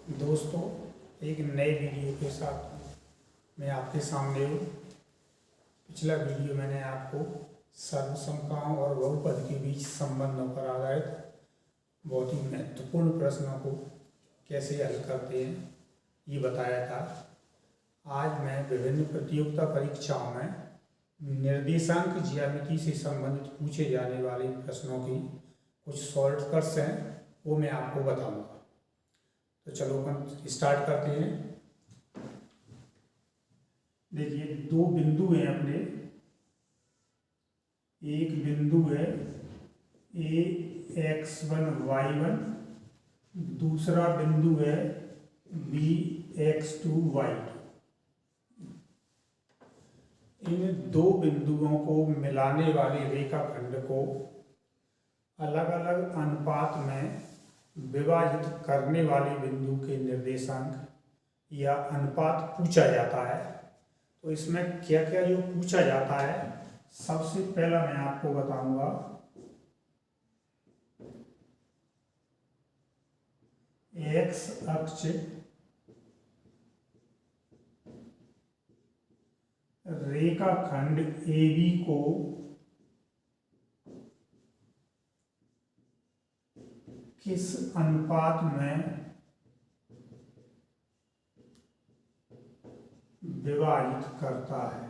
दोस्तों, एक नए वीडियो के साथ मैं आपके सामने हूँ। पिछला वीडियो मैंने आपको सर्वसंख्याओं और बहुपद के बीच संबंधों पर आधारित बहुत ही महत्वपूर्ण प्रश्नों को कैसे हल करते हैं ये बताया था। आज मैं विभिन्न प्रतियोगिता परीक्षाओं में निर्देशांक ज्यामिति से संबंधित पूछे जाने वाले प्रश्नों की कुछ शॉर्टकट्स हैं, वो मैं आपको बताऊंगा। तो चलो अपन स्टार्ट करते हैं। देखिए, दो बिंदु हैं अपने। एक बिंदु है a(x1) y1, दूसरा बिंदु है b(x2) y2। इन दो बिंदुओं को मिलाने वाले रेखाखंड को अलग अलग अनुपात में विभाजित करने वाले बिंदु के निर्देशांक या अनुपात पूछा जाता है। तो इसमें क्या क्या जो पूछा जाता है, सबसे पहला मैं आपको बताऊंगा एक्स अक्ष रेखाखंड AB को किस अनुपात में विभाजित करता है।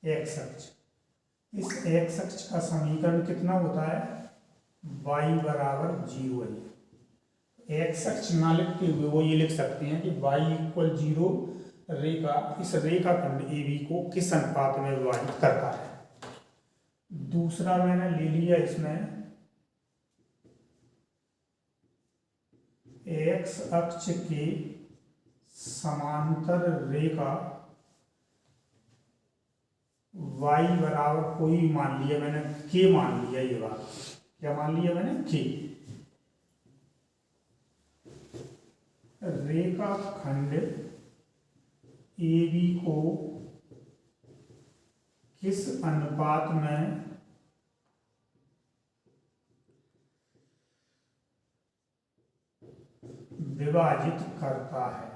एक्स अक्ष, इस एक्स अक्ष का समीकरण कितना होता है, y बराबर 0 है। एक्स अक्ष ना लिखते हुए वो ये लिख सकते हैं कि y = 0 रेखा इस रेखाखंड AB को किस अनुपात में विभाजित करता है। दूसरा मैंने ले लिया इसमें एक्स अक्ष के समांतर रेखा y बराबर कोई मान लिया मैंने, k मान लिया। ये बात क्या मान लिया मैंने, k। रेखाखंड AB को किस अनुपात में विभाजित करता है।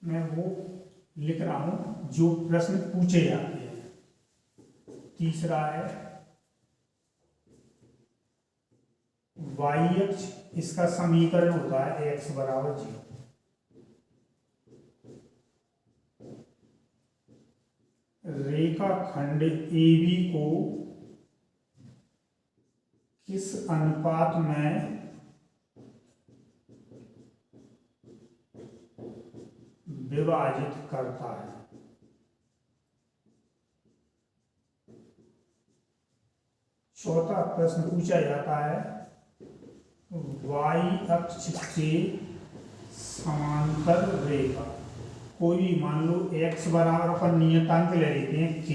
मैं वो लिख रहा हूं जो प्रश्न पूछे जाते हैं। तीसरा है y अक्ष, इसका समीकरण होता है x बराबर 0। रेखाखंड AB को किस अनुपात में विभाजित करता है। चौथा प्रश्न पूछा जाता है y अक्ष के समांतर रेखा, कोई भी मान लो x बराबर अपन नियतांक ले लेते हैं k,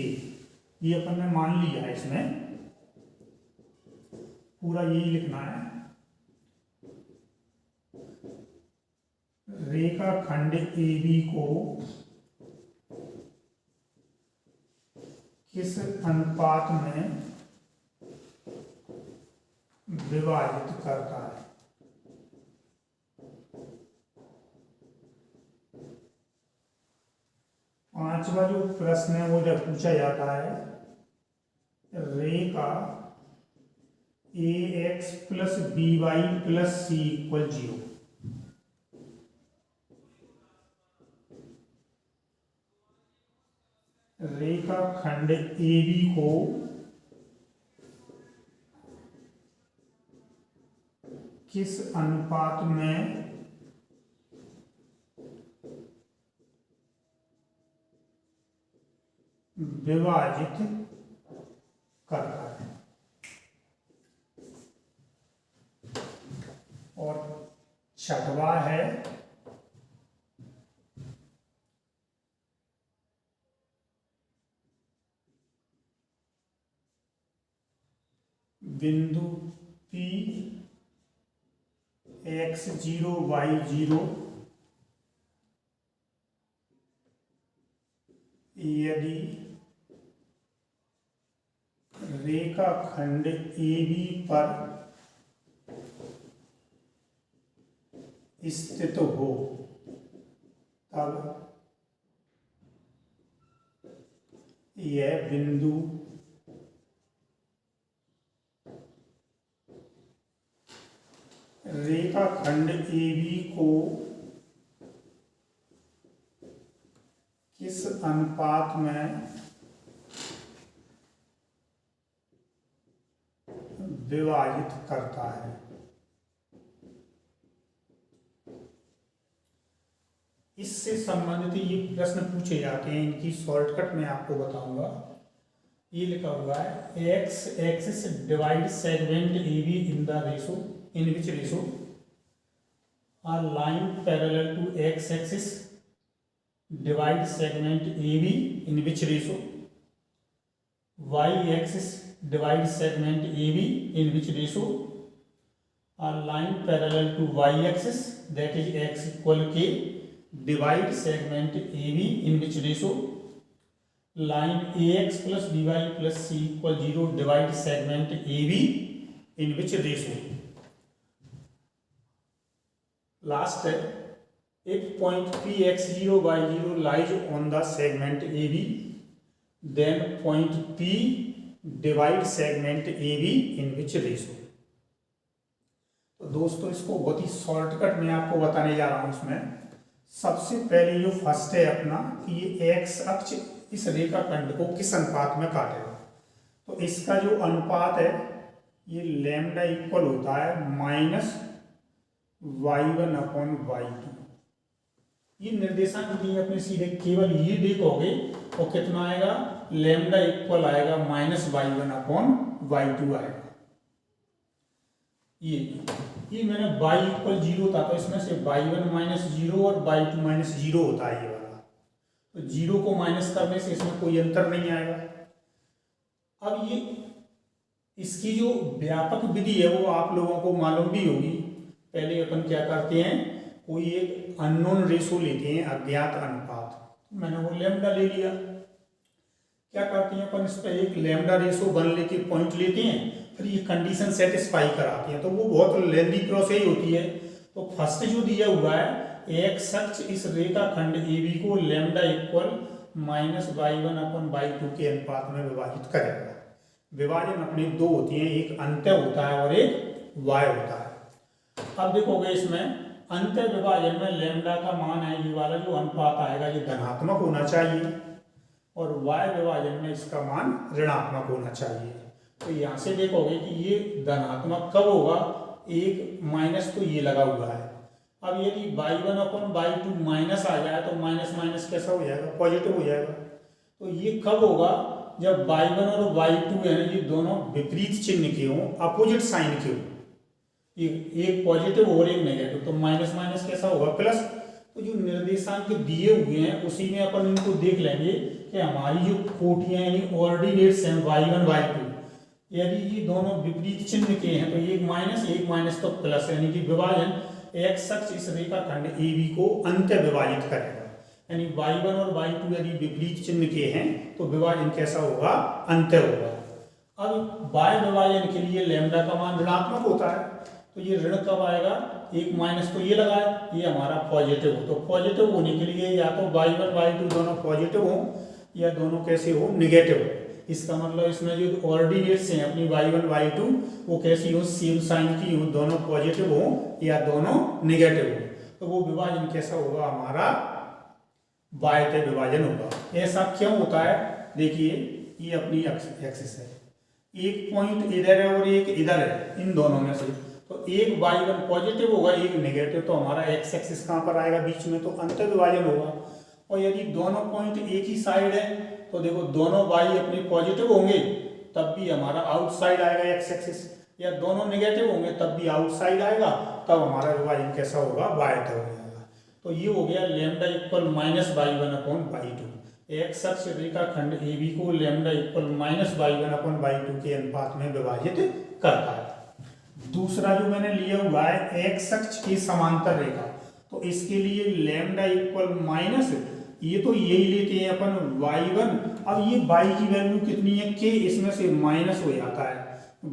ये अपन ने मान लिया है। इसमें पूरा यही लिखना है। रेखाखंड AB को किस अनुपात में विभाजित करता है। पांचवा जो प्रश्न है वो जब पूछा जाता है रेखा AX + BY + C = 0। रेखाखंड AB को किस अनुपात में विभाजित करता है। और छठवा है बिंदु P x0 y0 यदि रेखाखंड AB पर स्थित हो तब यह बिंदु रेखाखंड AB को किस अनुपात में विभाजित करता है। इससे संबंधित ये प्रश्न पूछे जाते हैं, इनकी शॉर्टकट मैं आपको बताऊंगा। ये लिखा हुआ है x axis divide segment AB in the ratio in which ratio a line parallel to x axis divide segment AB in which ratio y axis divide segment AB in which ratio a line parallel to y axis that is x equal k divide segment AB in which ratio line AX plus BY plus C equal 0 divide segment AB in which ratio। Last है if point P(x0, y0) lies on the segment AB, then point P divide segment AB in which ratio। तो दोस्तों इसको बहुत ही shortcut में आपको बताने जा रहा हूँ। इसमें सबसे पहले जो फर्स्ट है अपना कि ये एक्स अक्ष इस रेखाखंड को किस अनुपात में काटेगा। तो इसका जो अनुपात है ये लैम्डा इक्वल होता है -y1/y2। ये निर्देशांक दिए अपने सीधे केवल ये देखोगे और कितना आएगा, लैम्डा इक्वल आएगा -y1/y2 आएगा। ये मैंने y इक्वल 0 था तो इसमें से y1 -0 और y2 -0 होता है ये वाला, तो 0 को माइनस करने से इसमें कोई अंतर नहीं आएगा। अब ये इसकी जो व्यापक विधि है वो आप लोगों को मालूम भी होगी। पहले अपन क्या करते हैं, कोई एक अननोन रेशो लेते हैं, अज्ञात अनुपात। मैंने वो लैम्डा ले लिया। क्या करते हैं अपन, इस पर एक लैम्डा रेशो बन लेके पॉइंट लेते हैं, फिर ये कंडीशन सेटिस्फाई कराते हैं। तो वो बहुत लेंदी प्रोसेस होती है। तो फर्स्ट जो दिया हुआ है एक्स अक्ष इस रेखाखंड AB को लैम्डा इक्वल -y1/y2 के अनुपात में विभाजित करेगा। विभाजन अपने दो होती हैं, एक अंत्य होता है और एक y होता है। अब देखोगे इसमें अंत्य विभाजन में लैम्डा का मान है ये वाला जो अनुपात आएगा ये धनात्मक होना चाहिए और y विभाजन में इसका मान ऋणात्मक होना चाहिए। तो यहाँ से देखोगे कि ये धनात्मक कब होगा, एक माइनस तो ये लगा हुआ है। अब यदि y1/y2 माइनस आ जाए तो माइनस माइनस कैसा हो जाएगा, पॉजिटिव हो जाएगा। तो ये कब होगा, जब y1 और y2 है ये दोनों विपरीत चिन्ह के हों, अपोजिट साइन के हों, एक पॉजिटिव और एक नेगेटिव। तो माइनस माइनस कैसा होगा, प्लस। तो जो निर्देशांक दिए हुए हैं उसी में अपन इनको देख लेंगे कि हमारी जो कोटियां यानी ऑर्डिनेट्स हैं y1 y2, यदि ये दोनों विपरीत चिन्ह के हैं तो एक माइनस तो प्लस, यानी कि विभाजन एक्स अक्ष इस रेखाखंड AB को अंत्य विभाजित करेगा। यानी y1 और y2 यदि विपरीत चिन्ह के हैं तो विभाजन कैसा होगा, अंत्य होगा। अब y विभाजन के लिए लैम्डा का मान ऋणात्मक होता है, तो ये ऋण कब आएगा, एक माइनस तो ये लगा है, ये हमारा पॉजिटिव हो। तो पॉजिटिव होने के लिए या तो y1 y2 दोनों पॉजिटिव हो या दोनों कैसे हो, निगेटिव हो। इसका मतलब इसमें जो ऑर्डिनेट्स हैं अपनी y1 y2 वो कैसी हो, सेम साइन की हो, दोनों पॉजिटिव हो या दोनों निगेटिव हो। तो वो विभाजन कैसा होगा, हमारा बाह्य विभाजन होगा। ऐसा क्यों होता है, देखिए ये अपनी एक्सिस है, एक पॉइंट इधर है और एक इधर है, इन दोनों में से तो एक y1 पॉजिटिव होगा एक नेगेटिव, तो हमारा एक्स एक्सिस कहाँ पर आएगा, बीच में, तो अंतर विभाजन होगा। और यदि दोनों पॉइंट एक ही साइड है तो देखो दोनों y अपने पॉजिटिव होंगे तब भी हमारा आउटसाइड आएगा एक्स एक्सिस, या दोनों नेगेटिव होंगे तब भी आउटसाइड आएगा, तब हमारा विभाजन कैसा होगा, बाह्य हो जाएगा। तो ये हो गया लैम्डा इक्वल -y1/y2। एक्स अक्ष रेखाखंड AB को लैम्डा इक्वल -y1/y2 के अनुपात में विभाजित करता है। दूसरा जो मैंने लिया हुआ है एक्स अक्ष की समांतर रेखा, तो इसके लिए लैम्डा इक्वल माइनस, ये तो यही लेते हैं अपन y1। अब ये y की वैल्यू कितनी है, k, इसमें से माइनस हो जाता है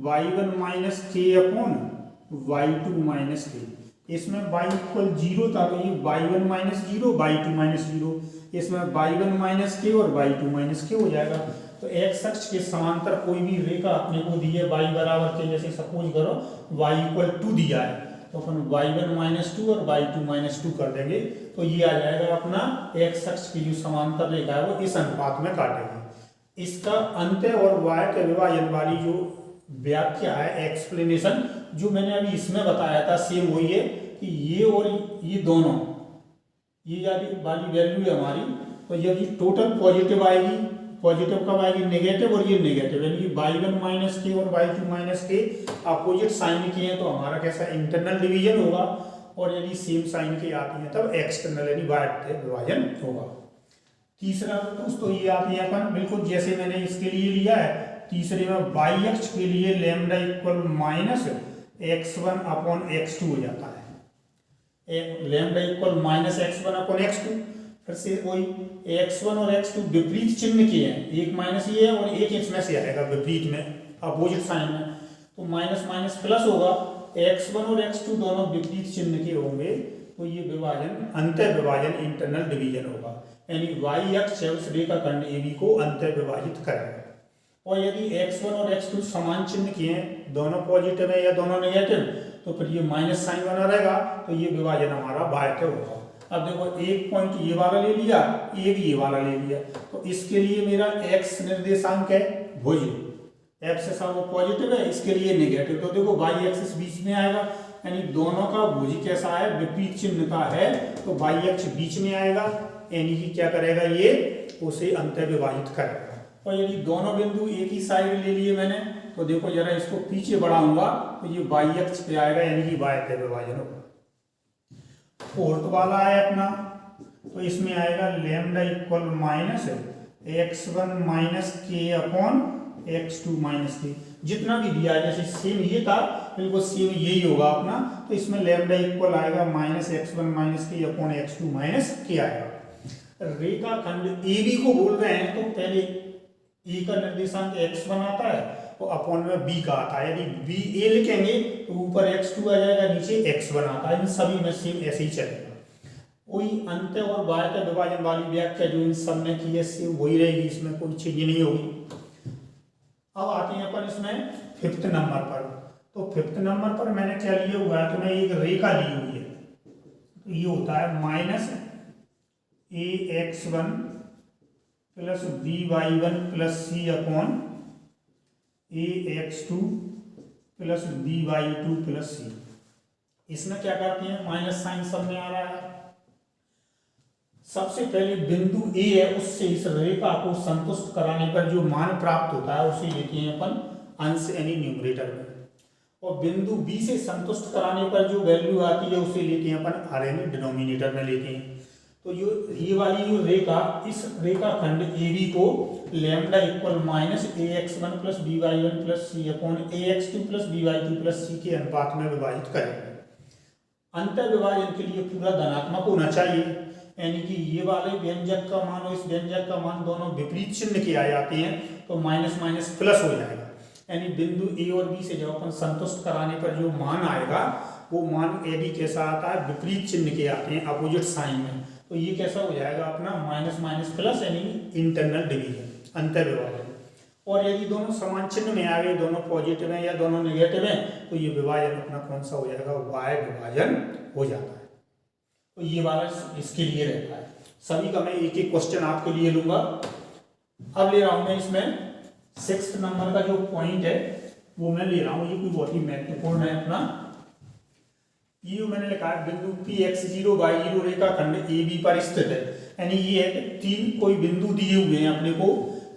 y1 - k/y2 - k। इसमें y इक्वल 0 था तो ये y1 माइनस 0 y2 माइनस 0, इसमें y1 माइनस के और y2 माइनस के हो जाएगा। तो x अक्ष के समांतर कोई भी रेखा अपने को दी है y बराबर के, जैसे सपोज करो y इक्वल 2 दिया है तो अपन y1 माइनस 2 और y2 माइनस 2 कर देंगे तो ये आ जाएगा अपना x अक्ष की जो समांतर रेखा है वो इस अनुपात में काटेगी। इसका अंत्य और y के विभाजन वाली जो व्याख्या है, एक्सप्लेनेशन जो मैंने अभी इसमें बताया था सेम वही है कि ये और ये दोनों ये वाली वैल्यू है हमारी, तो यदि टोटल पॉजिटिव आएगी, पॉजिटिव कब आएगी, नेगेटिव, और ये नेगेटिव यानी कि y1 माइनस के और y2 माइनस के अपोजिट साइन के हैं तो हमारा कैसा इंटरनल डिवीजन होगा, और यदि सेम साइन के आती हैं तब एक्सटर्नल यानी बाह्य विभाजन होगा। तीसरा दोस्तों ये आती है अपन बिल्कुल जैसे मैंने इसके लिए लिया है, तीसरे में y अक्ष के लिए lambda equal minus x1 upon x2 हो जाता है, lambda equal minus x1 upon x2। फिर से वही x1 और x2 विपरीत चिन्ह के हैं, एक माइनस ये है और एक इसमें से आएगा विपरीत में अपोजिट साइन में, तो माइनस माइनस प्लस होगा, x1 और x2 दोनों विपरीत चिन्ह के होंगे तो ये विभाजन अंतः विभाजन इंटरनल डिवीजन होगा, यानी y अक्ष है उस रेखाखंड AB को अंतः विभाजित करेगा। और यदि x1 और x2 समान चिन्ह के हैं, दोनों पॉजिटिव है या दोनों नेगेटिव, तो फिर ये माइनस साइन बना रहेगा तो ये विभाजन हमारा बाह्य होगा। अब देखो एक पॉइंट ये वाला ले लिया, एक ये वाला ले लिया, तो इसके लिए मेरा x निर्देशांक है भुज, x ऐसा वो पॉजिटिव है, इसके लिए नेगेटिव, तो देखो y एक्सिस बीच में आएगा, यानी दोनों का भुज कैसा है, विपरीत चिन्ह का है, तो y अक्ष बीच में आएगा, यानी कि क्या करेगा ये उसे अंतः विभाजित करेगा। और यदि दोनों बिंदु एक ही साइड ले लिए मैंने तो देखो जरा इसको पीछे बढ़ाऊंगा तो ये y अक्ष पे आएगा, यानी कि बाह्य विभाजन होगा। फोर्थ वाला है अपना, तो इसमें आएगा lambda equal minus x1 minus के अपॉन x2 माइनस के, जितना भी दिया है जैसे सेम ये था बिल्कुल सेम यही होगा अपना, तो इसमें लैम्डा इक्वल आएगा माइनस x1 माइनस के अपॉन x2 माइनस के आएगा। रेखाखंड AB को बोल रहे हैं तो पहले ए का निर्देशांक x1 आता है तो अपॉन में b का आता है, यदि b a लिखेंगे तो ऊपर x2 आ जाएगा, नीचे x1 आता है, इन सभी में सेम ऐसे ही चलेगा। वही अंत्य और बाह्य विभाजन वाली व्याख्या जो इन सब में की है सेम वही रहेगी, इसमें कोई चेंज नहीं होगी। अब आते हैं अपन इसमें फिफ्थ नंबर पर, तो फिफ्थ नंबर पर मैंने क्या लिया हुआ है, तो मैं एक रेखा ली हुई है, तो ये होता है minus ax1 plus by1 plus c upon ax2 plus by2 plus c। इसमें क्या करते हैं, माइनस साइन सब में आ रहा है। सबसे पहले बिंदु A है उससे इस रेखा को संतुष्ट कराने पर जो मान प्राप्त होता है उसे लेते हैं अपन अंश यानी न्यूमरेटर में, और बिंदु B से संतुष्ट कराने पर जो वैल्यू आती है उसे लेते हैं अपन r यानी डिनोमिनेटर में लेते हैं। तो ये वाली जो रेखा, इस रेखाखंड AB को lambda equal minus ax1 plus by1 plus c upon ax2 plus by2 plus c के अनुपात में विभाजित करेंगे। अंतर विभाजन के लिए पूरा धनात्मक होना चाहिए, यानी कि ये वाले व्यंजक का मान और इस व्यंजक का मान दोनों विपरीत चिन्ह के आ जाते हैं तो माइनस माइनस प्लस हो जाएगा, यानी बिंदु A और B से जब अपन संतुष्ट कराने पर जो मान आएगा वो मान AB कैसा आता है, विपरीत चिन्ह के आते हैं अपोजिट साइन में, तो ये कैसा हो जाएगा अपना माइनस माइनस प्लस यानी इंटरनल डिवीजन अंतर विभाजन। और यदि दोनों समान चिन्ह में आ गए, दोनों पॉजिटिव हैं या दोनों नेगेटिव हैं, तो ये विभाजन अपना कौन सा हो जाएगा, बाह्य विभाजन हो जाता है। तो ये वाला इसके लिए रहता है। सभी का मैं एक एक क्वेश्चन आपके लिए लूंगा। अब ले रहा हूं मैं इसमें 6th नंबर का जो पॉइंट है वो मैं ले रहा हूं, ये कोई बहुत ही महत्वपूर्ण है अपना। ये मैंने लिखा है बिंदु P x0 y0 रेखाखंड AB पर स्थित है, यानी ये है कि तीन कोई बिंदु दिए हुए हैं अपने को,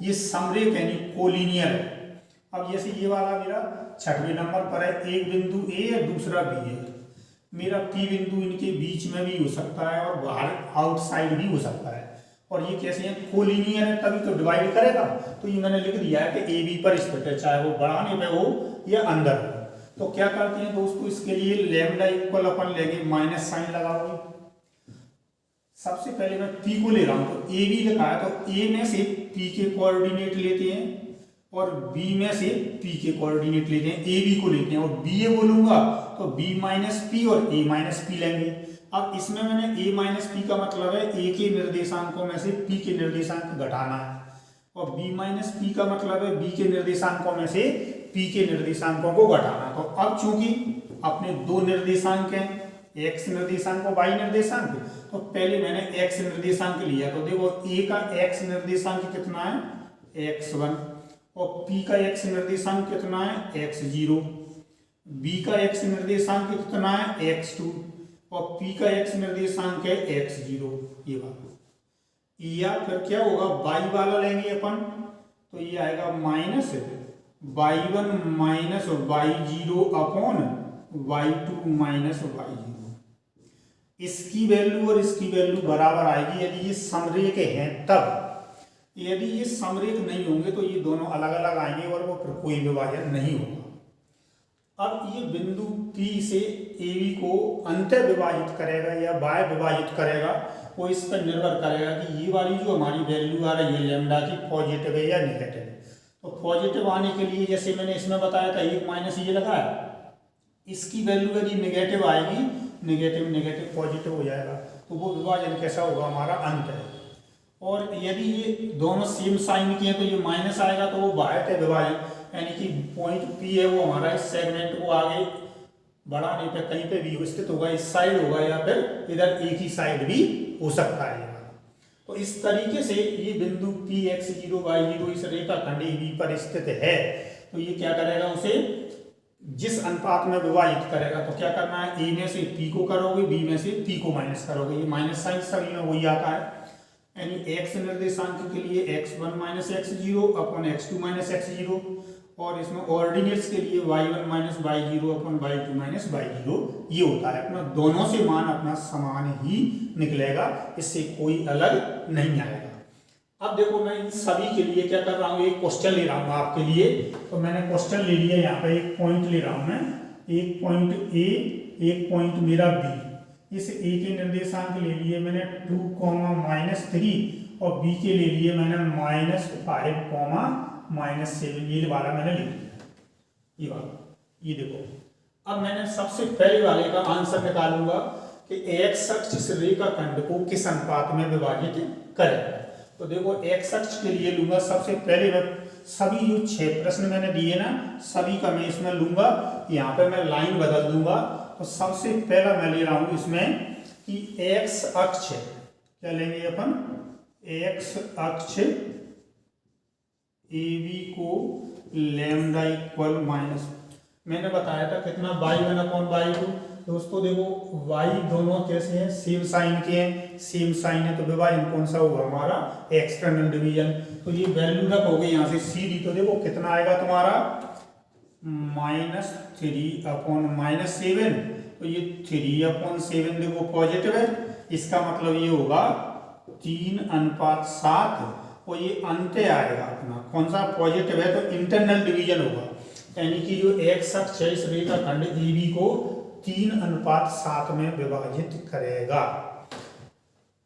ये समरेख यानी कोलिनियर है। अब जैसे ये वाला मेरा 6वें नंबर पर है, एक बिंदु A है दूसरा B है, मेरा P बिंदु इनके बीच में भी हो सकता है और बाहर आउटसाइड भी हो सकता है, और ये कैसे है, कोलिनियर है तभी तो डिवाइड करेगा। तो ये मैंने लिख दिया है कि AB पर स्थित है, चाहे वो बढ़ाने में हो या अंदर हो। तो क्या करते हैं दोस्तों, इसके लिए लैम्डा इक्वल अपन लेंगे माइनस साइन लगाओगे। सबसे पहले मैं P को ले रहा हूं, तो AB लिखा है तो A में से P के कोऑर्डिनेट लेते हैं, और b में से p के कोऑर्डिनेट लेते हैं, a b को लेते हैं, और b a बोलूंगा तो b माइनस पी और a माइनस पी लेंगे। अब इसमें मैंने a माइनस पी का मतलब है a के निर्देशांकों में से p के निर्देशांक घटाना है, और b माइनस पी का मतलब है b के निर्देशांकों में से p के निर्देशांकों को घटाना। तो अब चूंकि अपने दो निर्देशांक हैं, x निर्देशांक और y निर्देशांक, तो पहले मैंने x निर्देशांक लिया, तो देखो a का x निर्देशांक कितना है x1, और p का x निर्देशांक कितना है x0, b का x निर्देशांक कितना है x2, और p का x निर्देशांक है x0। ये वाला, या फिर क्या होगा y वाला लेंगे अपन, तो ये आएगा minus y1 minus y0 upon y2 minus y0। इसकी वैल्यू और इसकी वैल्यू बराबर आएगी यदि ये समरेख हैं तब। यदि ये समरेख नहीं होंगे तो ये दोनों अलग अलग आएंगे और वो फिर कोई विभाजन नहीं होगा। अब ये बिंदु P से AB को अंतः विभाजित करेगा या बाह्य विभाजित करेगा, वो इस पर निर्भर करेगा कि ये वाली जो हमारी वैल्यू आ रही है लैम्डा की पॉजिटिव है या नेगेटिव है। तो पॉजिटिव आने के लिए जैसे मैंने इसमें बताया था एक माइनस ये लगाया, इसकी वैल्यू यदि नेगेटिव आएगी, नेगेटिव नेगेटिव पॉजिटिव हो जाएगा, तो वो विभाजन कैसा होगा हमारा अंत है। और यदि ये दोनों सेम साइन के हैं तो ये माइनस आएगा, तो वो बाह्य विभाजन, यानी कि पॉइंट P है वो हमारा इस सेगमेंट को आगे बढ़ाने पे कहीं पे भी स्थित होगा, इस साइड होगा या फिर इधर एक ही साइड भी हो सकता है। तो इस तरीके से ये बिंदु P x0 y0 इस रेखाखंड AB पर स्थित है, तो ये क्या करेगा, उसे जिस अनुपात में विभाजित करेगा, तो क्या करना है A में से P को करोगे, B में से P को माइनस करोगे, ये माइनस साइन सभी में वही आता है। यानी x निर्देशांक के लिए x1 minus x0 upon x2 minus x0, और इसमें ऑर्डिनेट्स के लिए y1 minus y0 upon y2 minus y0, ये होता है अपना दोनों से मान अपना समान ही निकलेगा, इससे कोई अलग नहीं आएगा। अब देखो मैं इन सभी के लिए क्या कर रहा हूँ, एक क्वेश्चन ले रहा हूँ आपके लिए। तो मैंने क्वेश्चन ले लिया, यहाँ पे एक पॉइंट ले रहा हूँ मैं, एक पॉइंट A, एक पॉइंट मेरा B। इस A के निर्देशांक ले लिए मैंने 2, -3, और B के ले लिए मैंने -5, -7। ये वाला मैंने ले लिया, ये वाला, ये देखो। अब मैंने सबसे पहले वाले का आंसर निकालूंगा कि x अक्ष इस रेखाखंड को किस अनुपात में विभाजित करेगा। तो देखो x अक्ष के लिए लूंगा सबसे पहले मैं सभी जो 6 प्रश्न मैंने दिए ना, सभी का मैं इसमें लूंगा, यहाँ पे मैं लाइन बदल दूंगा। तो सबसे पहला मैं ले रहा हूं इसमें कि x अक्ष, क्या लेंगे अपन, x अक्ष AB को लैम्डा इक्वल माइनस, मैंने बताया था कितना y1 अपॉन y2। दोस्तों देखो y दोनों कैसे हैं, सेम साइन के हैं, सेम साइन है, तो विभाजन कौन सा होगा हमारा, एक्सटर्नल डिवीजन। तो ये वैल्यू रखोगे यहाँ से सीधी, तो देखो कितना आएगा तुम्हारा -3 अपॉन -7। तो ये 3/7 देखो पॉजिटिव है, इसका मतलब ये होगा 3:7, और ये अंत आएगा अपना कौन सा, पॉजिटिव है, तो इंटरनल डिवीजन होगा। यानी कि जो x अक्ष है इस रेखाखंड AB को 3:7 में विभाजित करेगा।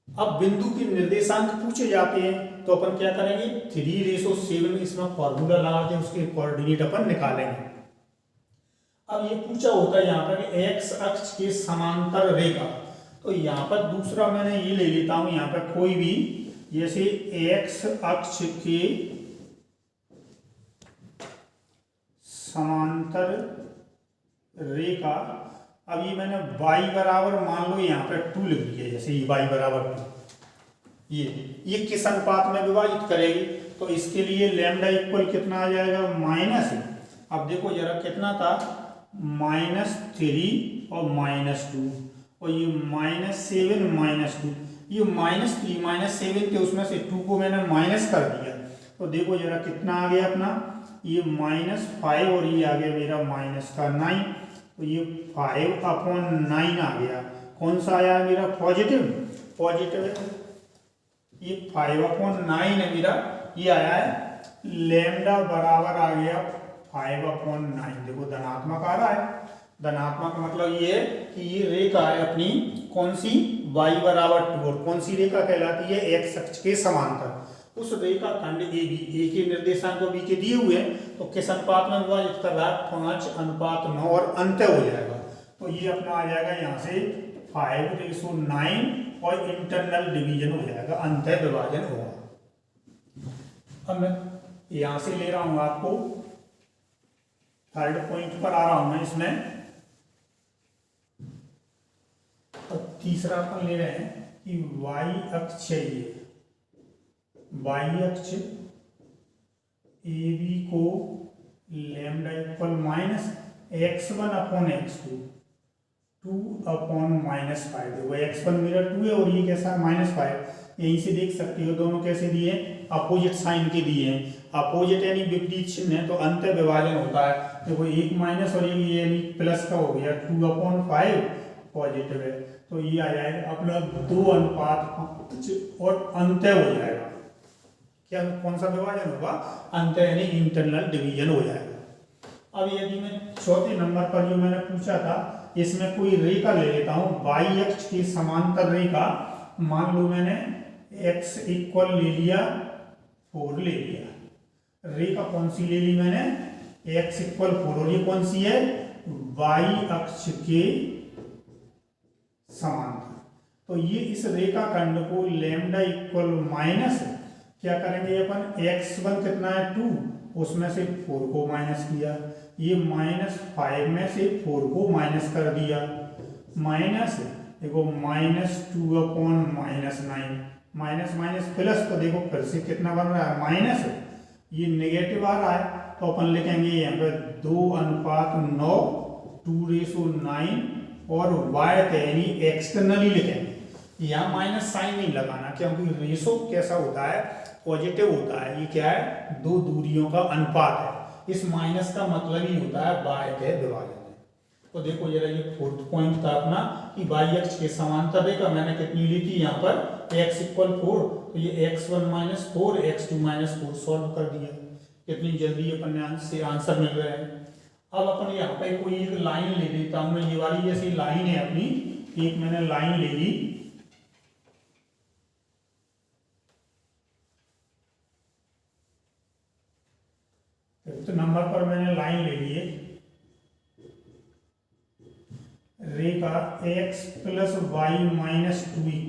अब बिंदु के निर्देशांक पूछे जाते हैं, तो अपन क्या करेंगे, 3:7 इसमें फॉर्मूला लगा के उसके कोऑर्डिनेट अपन निकालेंगे। अब ये पूछा होता है यहाँ पर x अक्ष के समांतर रेखा, तो यहाँ पर दूसरा मैंने ये ले लेता हूँ, यहाँ पर कोई भी जैसे x अक्ष के समांतर रेखा। अब ये मैंने y बराबर मान लो यहाँ पे 2 लिख दिया, जैसे ये y बराबर 2, ये किस अनुपात में विभाजित करेगी, तो इसके लिए लैम्डा इक्वल कितना आ जाएगा, माइनस। अब देखो जरा कितना था, -3 और -2, और ये -7 -2, ये -3 -7 थे, उसमें से 2 को मैंने माइनस कर दिया। तो देखो जरा कितना आ गया अपना, ये -5 और ये आ गया मेरा -9, तो ये 5/9 आ गया। कौन सा आया है मेरा, पॉजिटिव, पॉजिटिव है, ये 5/9 है मेरा, ये आया है। लैम्डा बराबर आ गया 5/9, देखो धनात्मक आ रहा है। धनात्मक मतलब ये है कि ये रेखा है अपनी कौन सी, y बराबर 2, और कौन सी रेखा कहलाती है, x अक्ष के समांतर। उस रेखा खंड ए बी, ए के निर्देशांक बी के दिए हुए हैं, तो किस अनुपात में विभाजित कर रहा है? 5:9 और अंत हो जाएगा। तो ये अपना आ जाएगा यहाँ से 5:9 और इंटरनल डिवीजन हो जाएगा, अंत विभाजन होगा। अब मैं यहाँ से ले रहा हूँ आपको थर्ड पॉइंट पर आ रहा हूँ मैं इसमें। और तीसरा अपन ले रहे हैं कि वाई अक्ष है, ये वाई अक्ष ए बी को लैम्डा इक्वल -x1/x2 2/-5, देखो x1 मेरा 2 है और ये कैसा है -5। यहीं से देख सकते हो दोनों कैसे दिए हैं, अपोजिट साइन के दिए हैं। अपोजिट यानी विपरीत चिन्ह है तो अंत विभाजन होता है। देखो एक माइनस और ये यानी प्लस का हो गया, 2/5 पॉजिटिव है, तो ये आ जाएगा अपना 2:5 और अंत हो जाएगा। क्या कौन सा विभाजन होगा? अंत यानी इंटरनल डिवीजन हो जाएगा। अब यदि मैं चौथे नंबर पर जो मैंने पूछा था, इसमें कोई रेखा ले लेता हूँ, वाई अक्ष की समांतर रेखा, मान लो मैंने x इक्वल ले लिया 4 ले लिया। रेखा कौन सी ले ली मैंने? x इक्वल 4, और ये कौन सी है? वाई अक्ष के समांतर। तो ये इस रेखा खंड को लैम्डा इक्वल माइनस क्या करेंगे अपन, x1 कितना है 2, उसमें से 4 को माइनस किया, ये -5 में से 4 को माइनस कर दिया, माइनस देखो -2/-9, माइनस माइनस प्लस, तो देखो फिर से कितना बन रहा है माइनस, ये नेगेटिव आ रहा है, तो अपन लिखेंगे यहाँ पे 2:9 2/9 और y यानी एक्सटर्नली लिखेंगे। यहाँ माइनस साइन नहीं लगाना, क्योंकि रेशो कैसा होता है? पॉजिटिव होता है। ये क्या है? दो दूरियों का अनुपात है। इस माइनस का मतलब ही होता है y के विभाजन। तो देखो जरा, ये फोर्थ पॉइंट था अपना कि y अक्ष के समांतर रेखा मैंने कितनी ली थी यहाँ पर, x इक्वल 4, तो ये x1 - 4 x2 - 4 सॉल्व कर दिया। कितनी जल्दी अपन से आंसर मिल रहे हैं। अब अपन यहाँ पे कोई एक लाइन ले लेता हूँ मैं, ये वाली जैसी लाइन है अपनी, एक मैंने लाइन ले ली, फिफ्थ नंबर पर मैंने लाइन ले ली है, रेखा x + y - 2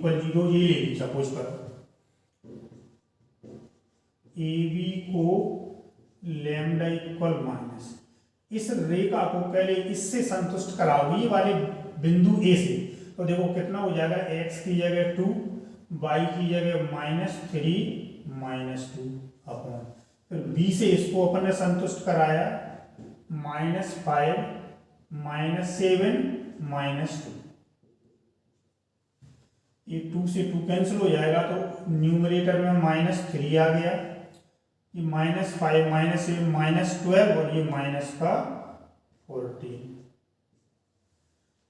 = 0 ये ले ली सपोज करो। ए बी को लैम्डा इक्वल माइनस, इस रेखा को पहले इससे संतुष्ट कराओ, ये वाले बिंदु ए से, तो देखो कितना हो जाएगा, x की जगह 2, y की जगह -3 - 2 अपॉन, फिर b से इसको अपन ने संतुष्ट कराया, -5 -7 -2, ये 2 से 2 कैंसिल हो जाएगा, तो न्यूमरेटर में -3 आ गया, ये -5 -7 -12 और ये -14,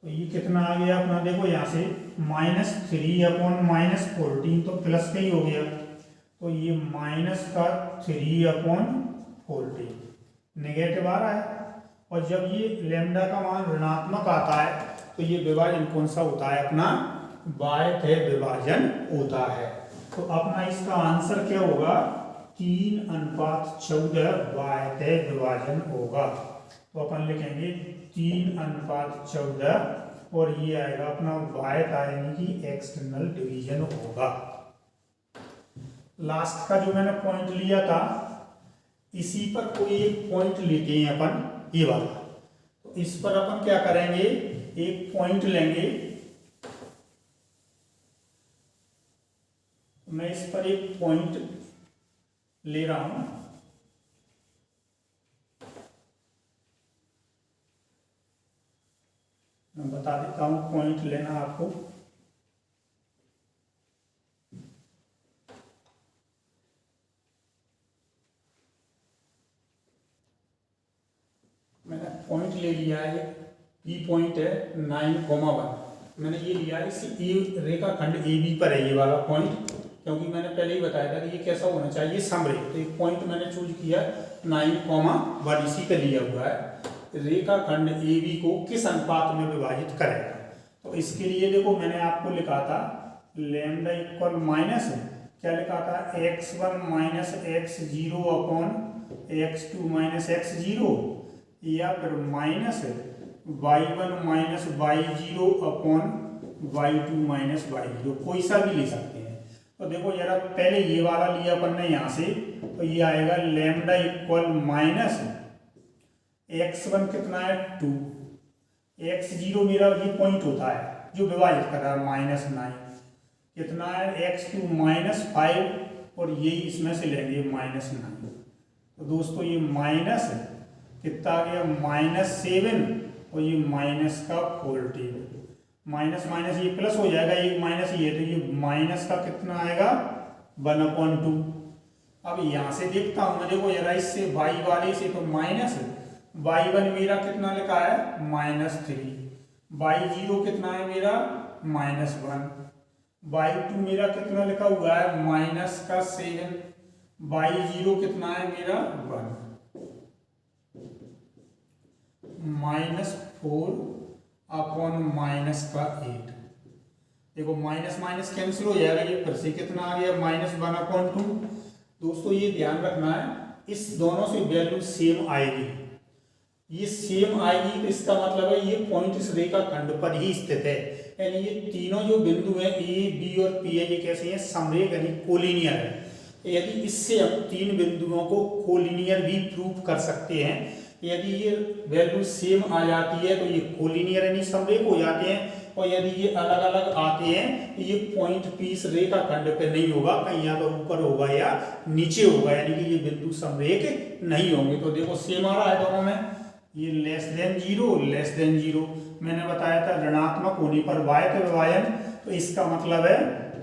तो ये कितना आ गया अपना, देखो यहाँ से -3/-14 तो प्लस का ही हो गया, तो ये -3/14 नेगेटिव आ रहा है। और जब ये लैम्डा का मान ऋणात्मक आता है तो ये विभाजन कौन सा होता है अपना, बाह्य विभाजन होता है। तो अपना इसका आंसर क्या होगा, 3:14 बाह्य विभाजन होगा। तो अपन लिखेंगे 3:14 और ये आएगा अपना बाह्य यानी कि एक्सटर्नल डिवीजन होगा। लास्ट का जो मैंने पॉइंट लिया था, इसी पर कोई एक पॉइंट लेते हैं अपन, ये वाला, तो इस पर अपन क्या करेंगे, एक पॉइंट लेंगे, मैं इस पर एक पॉइंट ले रहा हूं, मैं बता देता हूं पॉइंट लेना आपको। मैंने पॉइंट ले लिया है, ई पॉइंट है 9,1, मैंने ये लिया है इस रेखा खंड ए बी पर है ये वाला पॉइंट, क्योंकि मैंने पहले ही बताया था कि ये कैसा होना चाहिए, समरेख। तो एक पॉइंट मैंने चूज किया 9,1, इसी का लिया हुआ है, रेखा खंड ए बी को किस अनुपात में विभाजित करेगा। तो इसके लिए देखो मैंने आपको लिखा था लैम्डा इक्वल माइनस क्या लिखा था, x1 minus x zero upon x2 minus x zero, या फिर minus y1 minus y zero upon y2 minus y zero, कोई सा भी ले सकते हैं। तो देखो जरा पहले ये वाला लिया अपन ने यहाँ से, तो ये आएगा लैम्डा इक्वल माइनस x1 कितना है 2, x0 मेरा ये पॉइंट होता है जो विभाजित कर रहा है -9, कितना है x2 माइनस 5, और ये इसमें से लेंगे -9। तो दोस्तों ये माइनस कितना आ गया -7, और ये माइनस का 14, माइनस माइनस ये प्लस हो जाएगा, एक माइनस ये, तो ये माइनस का कितना आएगा 1/2। अब यहाँ से देखता हूँ मैं, देखो जरा इससे y वाले से, तो माइनस y1 मेरा कितना लिखा है -3, y0 कितना है मेरा -1, y2 मेरा कितना लिखा हुआ है -7, y0 कितना है मेरा 1, -4 अपॉन -8। देखो माइनस माइनस कैंसिल हो जाएगा, ये फिर से कितना आ गया -1/2। दोस्तों ये ध्यान रखना है, इस दोनों से वैल्यू सेम आएगी, ये सेम आएगी, तो इसका मतलब है ये पॉइंट इस रेखा खंड पर ही स्थित है, यानी ये तीनों जो बिंदु हैं ए बी और पी है, ये कैसे हैं, समरेख यानी कोलिनियर है। यदि इससे हम तीन बिंदुओं को कोलिनियर भी प्रूव कर सकते हैं, यदि ये वैल्यू सेम आ जाती है तो ये कोलिनियर यानी समरेख हो जाते हैं, और यदि ये अलग अलग आते हैं तो ये पॉइंट पी इस रेखा खंड पे नहीं होगा, कहीं या तो ऊपर होगा या नीचे होगा, यानी कि ये बिंदु समरेख नहीं होंगे। तो देखो सेम आ रहा है दोनों में, ये लेस देन जीरो, मैंने बताया था ऋणात्मक होने पर बाह्य विभाजन, तो इसका मतलब है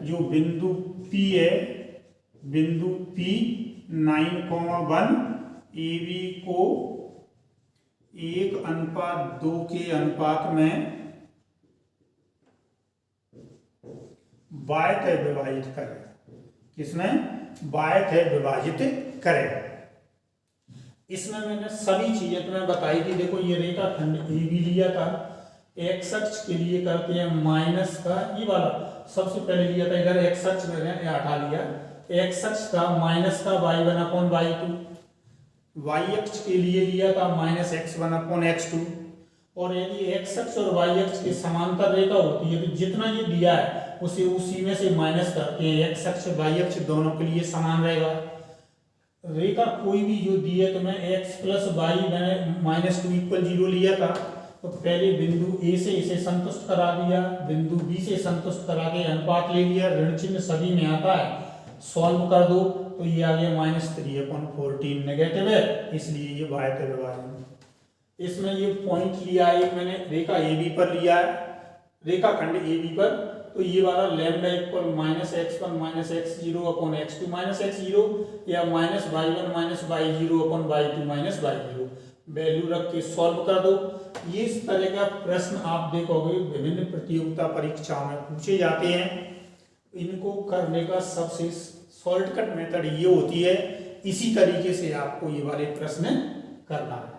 जो बिंदु P है, बिंदु P 9,1 AB को 1:2 के अनुपात में बाह्य विभाजित करे, किसमें बाह्य विभाजित करे। इसमें मैंने सभी चीजें तुम्हें बताई थी। देखो ये रेखा खंड ए बी लिया था, एक्स अक्ष के लिए करते हैं माइनस का, ये वाला सबसे पहले लिया था, इधर एक्स अक्ष में हटा लिया, एक्स अक्ष का माइनस का y1/y2, y अक्ष के लिए लिया था -x1/x2, और यदि एक्स अक्ष और y अक्ष के समांतर रेखा होती है तो जितना ये दिया है उसे उसी में से माइनस करते हैं, एक्स अक्ष y अक्ष दोनों के लिए समान रहेगा। रेखा कोई भी जो दी है, तो मैं x + y मैंने -2 = 0 लिया था, तो पहले बिंदु ए से इसे संतुष्ट करा दिया, बिंदु बी से संतुष्ट करा के अनुपात ले लिया, ऋण चिन्ह सभी में आता है, सॉल्व कर दो तो ये आ गया -3/14, नेगेटिव है इसलिए ये बाह्य विभाजन। इसमें ये पॉइंट लिया है, एक मैंने रेखा ए बी पर लिया है, रेखा खंड ए बी पर, तो ये वाला lambda equal -x1 -x0 upon x2 -x0, या -y1 -y0 upon y2 -y0, value रख के सॉल्व कर दो। ये इस तरह का प्रश्न आप देखोगे विभिन्न प्रतियोगिता परीक्षाओं में पूछे जाते हैं। इनको करने का सबसे शॉर्टकट मेथड ये होती है, इसी तरीके से आपको ये वाले प्रश्न करना है।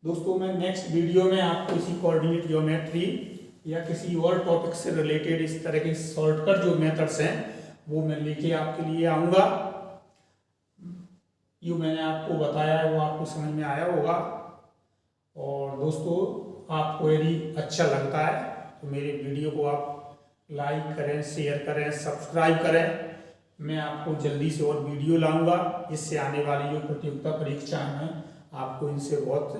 दोस्तों मैं नेक्स्ट वीडियो में आपको इसी कोऑर्डिनेट ज्योमेट्री या किसी और टॉपिक से रिलेटेड इस तरह के शॉर्टकट जो मेथड्स हैं वो मैं लेके आपके लिए आऊँगा। ये मैंने आपको बताया है वो आपको समझ में आया होगा। और दोस्तों आपको यदि अच्छा लगता है तो मेरे वीडियो को आप लाइक करें, शेयर करें, सब्सक्राइब करें। मैं आपको जल्दी से और वीडियो लाऊंगा, इससे आने वाली जो प्रतियोगिता परीक्षाएं हैं आपको इनसे बहुत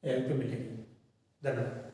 हेल्प मिलेगी। धन्यवाद।